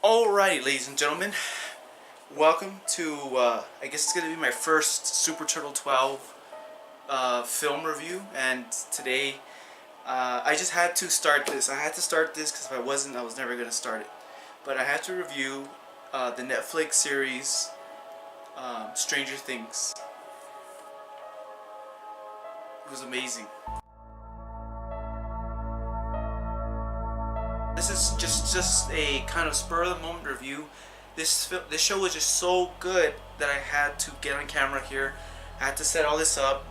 Alrighty, ladies and gentlemen, welcome to, I guess it's going to be my first Super Turtle 12 film review, and today I just had to start this. I had to start this because if I wasn't, I was never going to start it. But I had to review the Netflix series Stranger Things. It was amazing. This is just a kind of spur of the moment review. This show was just so good that I had to get on camera here. I had to set all this up,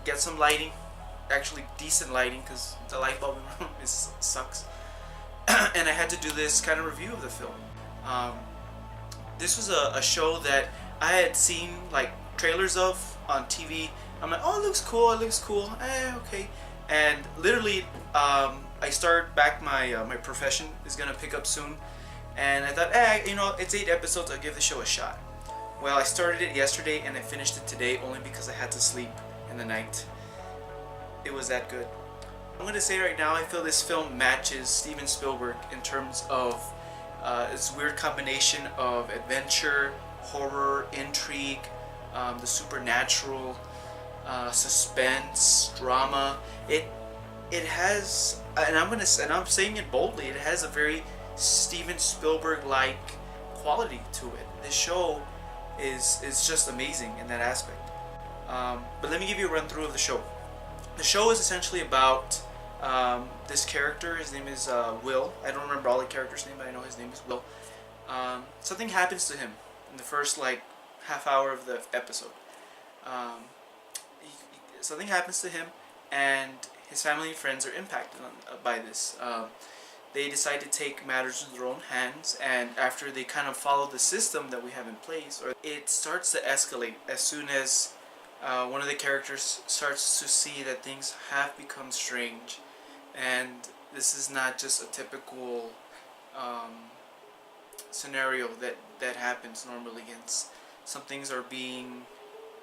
get some lighting, actually decent lighting because the light bulb in the room sucks. And I had to do this kind of review of the film. This was a show that I had seen like trailers of on TV. I'm like, oh, it looks cool, okay. And literally, I start back my profession is gonna pick up soon, and I thought, it's 8 episodes. I'll give the show a shot. Well, I started it yesterday and I finished it today only because I had to sleep in the night. It was that good. I'm gonna say right now, I feel this film matches Steven Spielberg in terms of this weird combination of adventure, horror, intrigue, the supernatural, suspense, drama. It has, and I'm saying it boldly, it has a very Steven Spielberg-like quality to it. This show is just amazing in that aspect. But let me give you a run through of the show. The show is essentially about this character. His name is Will. I don't remember all the characters' name, but I know his name is Will. Something happens to him in the first half hour of the episode. Something happens to him, and his family and friends are impacted by this. They decide to take matters into their own hands, and after they kind of follow the system that we have in place, it starts to escalate as soon as one of the characters starts to see that things have become strange, and this is not just a typical scenario that happens normally, and some things are being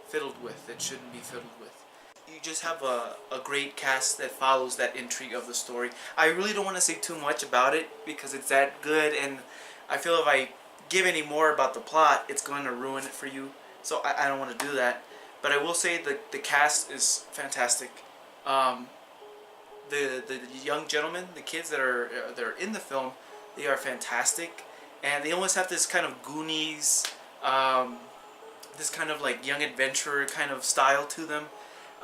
fiddled with that shouldn't be fiddled with. You just have a great cast that follows that intrigue of the story. I really don't want to say too much about it because it's that good, and I feel if I give any more about the plot, it's going to ruin it for you. So I don't want to do that. But I will say the cast is fantastic. The young gentlemen, the kids that are in the film, they are fantastic, and they almost have this kind of Goonies, this kind of like young adventurer kind of style to them.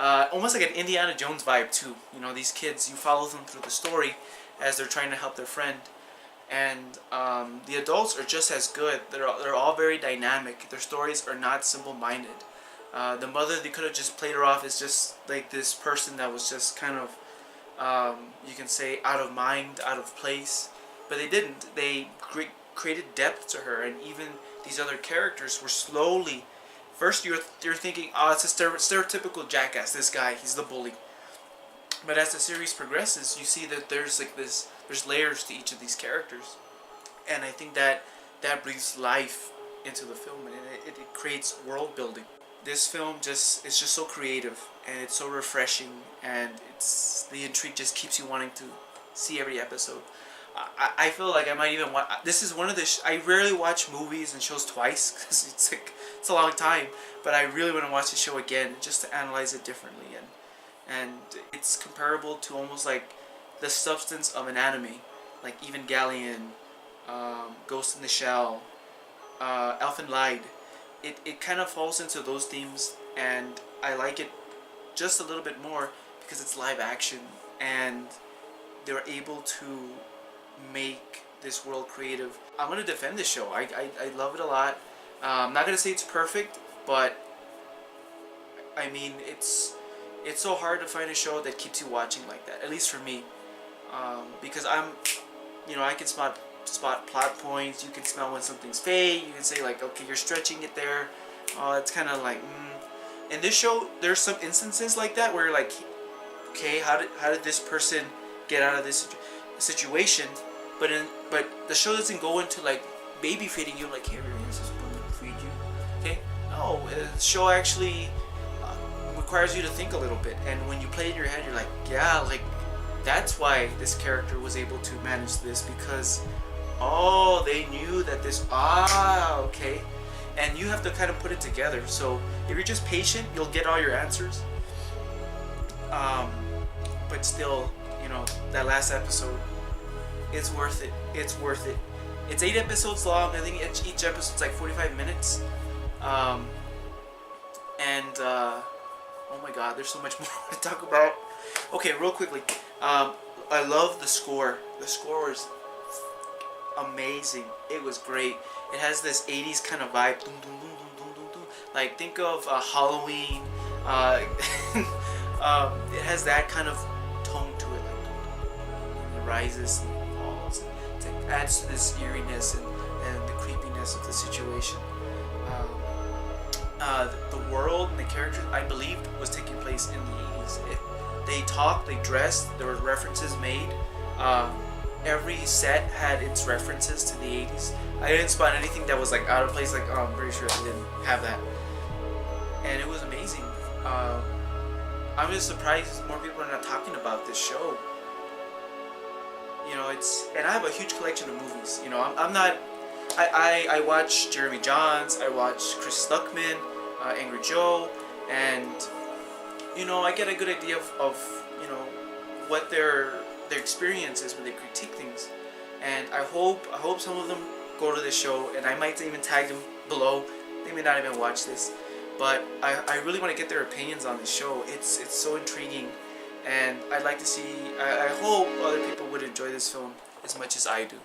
Almost like an Indiana Jones vibe too. You know, these kids, you follow them through the story as they're trying to help their friend, and the adults are just as good. They're all very dynamic. Their stories are not simple-minded. The mother, they could have just played her off as just like this person that was just kind of, you can say, out of mind, out of place, but they didn't. They created depth to her, and even these other characters were slowly. First, you're thinking, oh, it's a stereotypical jackass. This guy, he's the bully. But as the series progresses, you see that there's layers to each of these characters, and I think that breathes life into the film, and it creates world building. This film is just so creative, and it's so refreshing, and the intrigue just keeps you wanting to see every episode. I feel like I might even watch. This is one of the. I rarely watch movies and shows twice because it's a long time. But I really want to watch the show again just to analyze it differently, and it's comparable to almost like the substance of an anime, like Evangelion, Ghost in the Shell, Elfen Lied. It kind of falls into those themes, and I like it just a little bit more because it's live action, and they're able to make this world creative. I'm going to defend this show. I love it a lot. I'm not going to say it's perfect, but I mean, it's so hard to find a show that keeps you watching like that, at least for me, because I can spot plot points. You can smell when something's fake. You can say like, okay, you're stretching it there. It's kind of like, In this show, there's some instances like that where you're like, okay, how did this person get out of this situation? But the show doesn't go into like baby feeding you, like, here, here's this spoon to feed you. Okay? No, the show actually requires you to think a little bit, and when you play it in your head, you're like, yeah, like that's why this character was able to manage this, because Oh, they knew that this. Ah, okay. And you have to kind of put it together. So if you're just patient, you'll get all your answers. Um, but still, you know, that last episode, it's worth it. It's worth it. It's 8 episodes long. I think each episode's like 45 minutes. Oh my god, there's so much more to talk about. Okay, real quickly. I love the score. The score was amazing. It was great. It has this 80s kind of vibe. Dum, dum, dum, dum, dum, dum, dum. Like, think of Halloween. It has that kind of tone to it. Like, it rises and falls. It adds to this eeriness and the creepiness of the situation. The world and the characters, I believed, was taking place in the 80s. They talked, they dressed, there were references made. Every set had its references to the 80s. I didn't spot anything that was like out of place, like, oh, I'm pretty sure they didn't have that. And it was amazing. I'm just surprised more people are not talking about this show. You know, and I have a huge collection of movies. You know, I'm not, I watch Jeremy Johns, I watch Chris Stuckman, Angry Joe, and, you know, I get a good idea of you know, what their experience is when they critique things. And I hope some of them go to this show, and I might even tag them below. They may not even watch this, but I really want to get their opinions on this show. It's so intriguing, and I'd like to see, I hope other people would enjoy this film as much as I do.